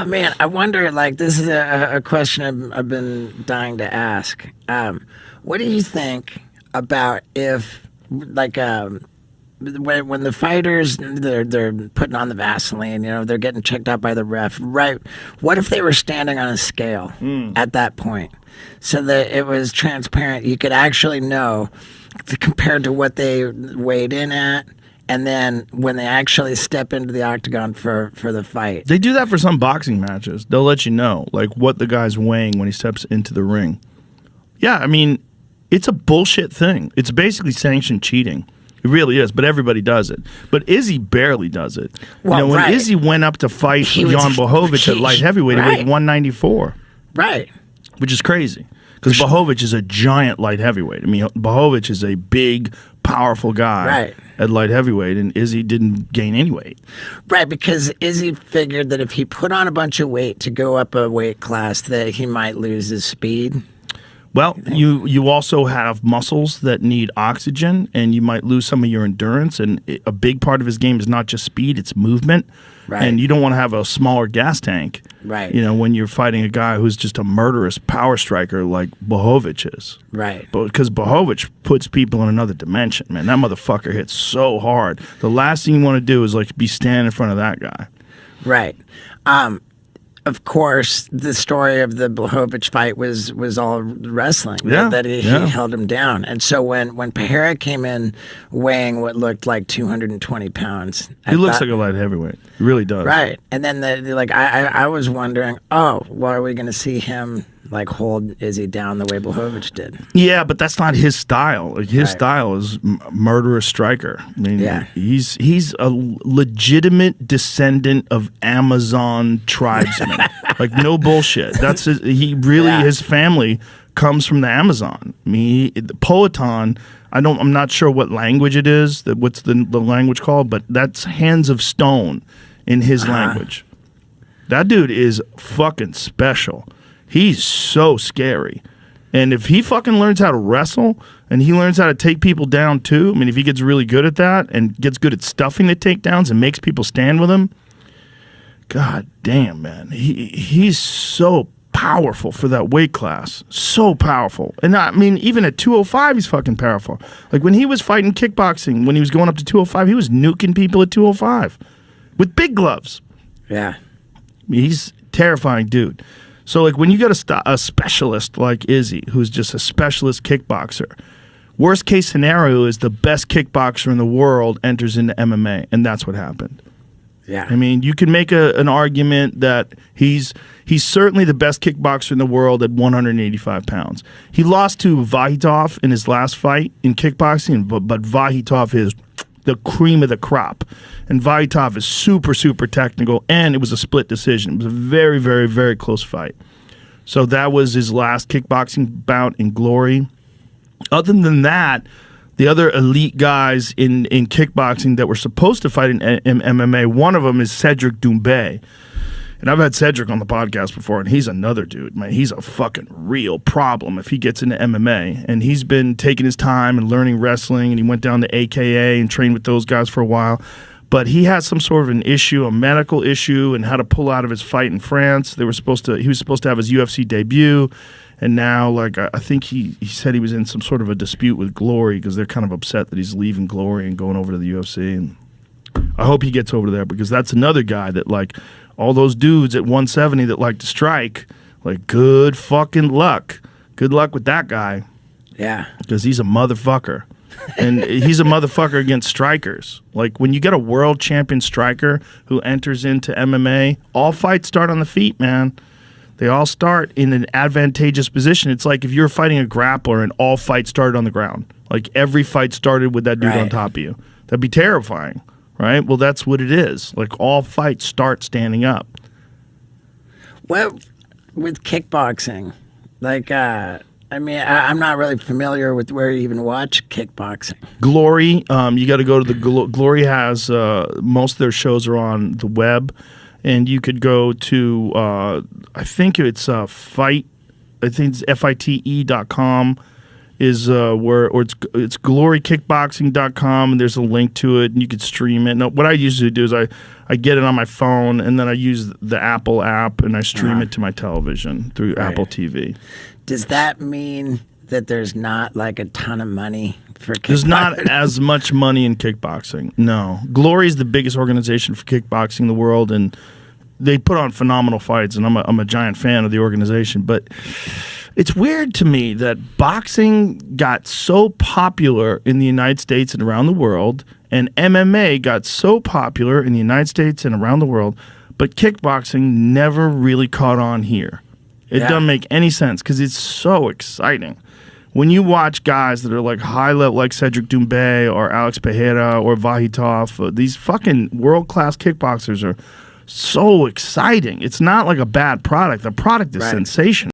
man, I wonder. Like, this is a question I've been dying to ask. What do you think about if, like, when the fighters they're putting on the Vaseline, they're getting checked out by the ref, right? What if they were standing on a scale at that point, so that it was transparent? You could actually know compared to what they weighed in at. And then when they actually step into the octagon for the fight. They do that for some boxing matches. They'll let you know, like, what the guy's weighing when he steps into the ring. Yeah, I mean, it's a bullshit thing. It's basically sanctioned cheating. It really is, but everybody does it. But Izzy barely does it. Well, when right. Izzy went up to fight Jan Blachowicz at light heavyweight, he weighed 194. Right. Which is crazy. Because Blachowicz is a giant light heavyweight. I mean, Blachowicz is a big, powerful guy at light heavyweight, and Izzy didn't gain any weight. Right, because Izzy figured that if he put on a bunch of weight to go up a weight class, that he might lose his speed. Well, you also have muscles that need oxygen, and you might lose some of your endurance. And a big part of his game is not just speed; it's movement. Right. And you don't want to have a smaller gas tank. Right. When you're fighting a guy who's just a murderous power striker like Blachowicz is. Right. But because Blachowicz puts people in another dimension, man. That motherfucker hits so hard. The last thing you want to do is like be standing in front of that guy. Right. Of course, the story of the Blachowicz fight was all wrestling. That he held him down. And so when Pereira came in weighing what looked like 220 pounds. He looks like a light heavyweight. He really does. Right. And then I was wondering, well, are we going to see him like hold Izzy down the way Blachowicz did? Yeah, but that's not his style. Like his style is murderous striker. I mean, he's a legitimate descendant of Amazon tribesmen. Like no bullshit. That's his family comes from the Amazon. I mean, the Powhatan. I'm not sure what language it is. What's the language called? But that's hands of stone in his language. That dude is fucking special. He's so scary. And if he fucking learns how to wrestle and he learns how to take people down too, I mean, if he gets really good at that and gets good at stuffing the takedowns and makes people stand with him, god damn, man. He's so powerful for that weight class. So powerful. And I mean, even at 205, he's fucking powerful. Like when he was fighting kickboxing, when he was going up to 205, he was nuking people at 205 with big gloves. Yeah. He's a terrifying dude. So, like, when you get a specialist like Izzy, who's just a specialist kickboxer, worst case scenario is the best kickboxer in the world enters into MMA, and that's what happened. Yeah. I mean, you can make an argument that he's certainly the best kickboxer in the world at 185 pounds. He lost to Vahitov in his last fight in kickboxing, but Vahitov is the cream of the crop. And Vahitov is super, super technical, and it was a split decision. It was a very, very, very close fight. So that was his last kickboxing bout in glory. Other than that, the other elite guys in kickboxing that were supposed to fight in MMA, one of them is Cedric Doumbé. And I've had Cedric on the podcast before, and he's another dude, man. He's a fucking real problem if he gets into MMA. And he's been taking his time and learning wrestling, and he went down to AKA and trained with those guys for a while. But he had some sort of an issue, a medical issue, and had to pull out of his fight in France. He was supposed to have his UFC debut, and now, like, I think he said he was in some sort of a dispute with Glory because they're kind of upset that he's leaving Glory and going over to the UFC. And I hope he gets over there because that's another guy that, like, all those dudes at 170 that like to strike, like, good fucking luck. Good luck with that guy. Yeah. Because he's a motherfucker. And he's a motherfucker against strikers. Like, when you get a world champion striker who enters into MMA, all fights start on the feet, man. They all start in an advantageous position. It's like if you're fighting a grappler and all fights started on the ground. Like, every fight started with that dude on top of you. That'd be terrifying. Right? Well, that's what it is. Like, all fights start standing up. Well, with kickboxing, like, I mean, I'm not really familiar with where you even watch kickboxing. Glory, you got to go to the Glory has most of their shows are on the web, and you could go to I think it's fight. I think it's fite.com. is where, or it's glorykickboxing.com, and there's a link to it, and you could stream it. No, what I usually do is I get it on my phone, and then I use the Apple app, and I stream it to my television through Apple TV. Does that mean that there's not like a ton of money for kickboxing? There's not as much money in kickboxing. No. Glory is the biggest organization for kickboxing in the world, and they put on phenomenal fights, and I'm a giant fan of the organization. But it's weird to me that boxing got so popular in the United States and around the world, and MMA got so popular in the United States and around the world, but kickboxing never really caught on here. It doesn't make any sense because it's so exciting. When you watch guys that are like high level, like Cedric Doumbé or Alex Pereira or Vahitov, these fucking world-class kickboxers are so exciting. It's not like a bad product. The product is sensational.